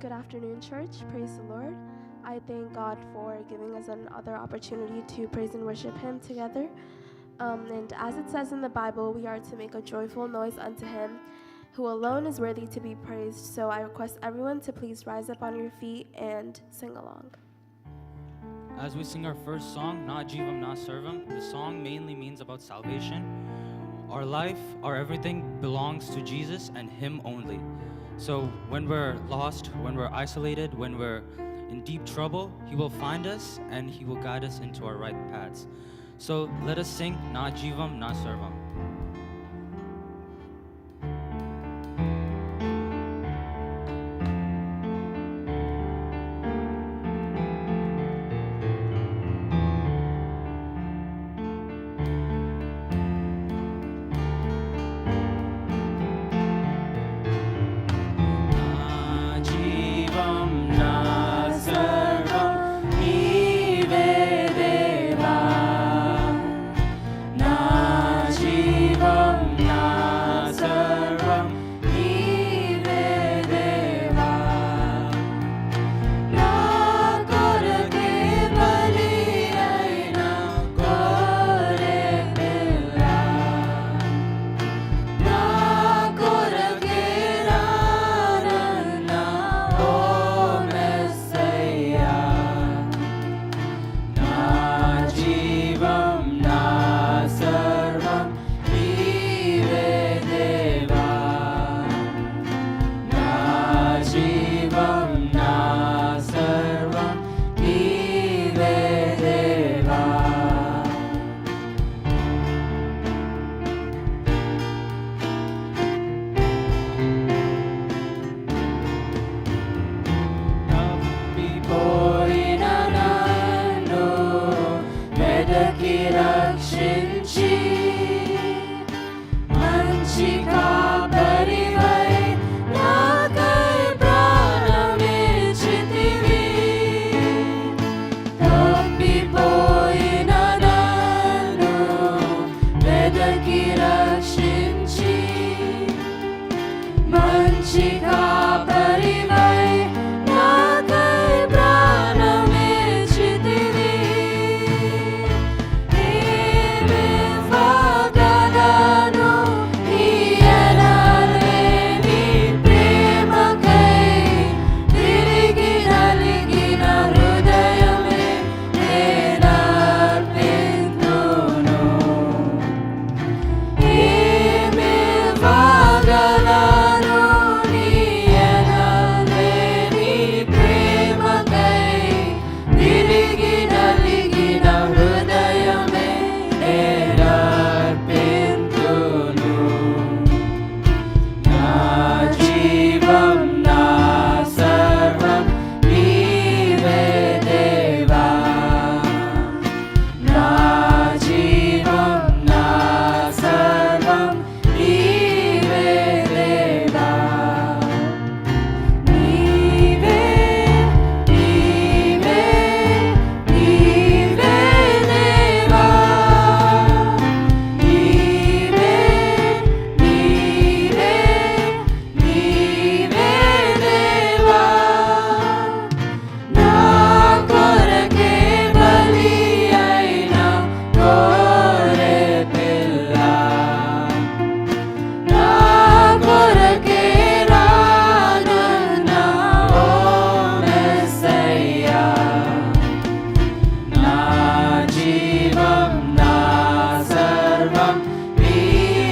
Good afternoon, church. Praise the Lord. I thank God for giving us another opportunity to praise and worship Him together. And as it says in the Bible, we are to make a joyful noise unto Him, who alone is worthy to be praised. So I request everyone to please rise up on your feet and sing along. As we sing our first song, Not Jivam, Not Servam, the song mainly means about salvation. Our life, our everything belongs to Jesus and Him only. So when we're lost, when we're isolated, when we're in deep trouble, He will find us and He will guide us into our right paths. So let us sing Not Jivam, Not Servam.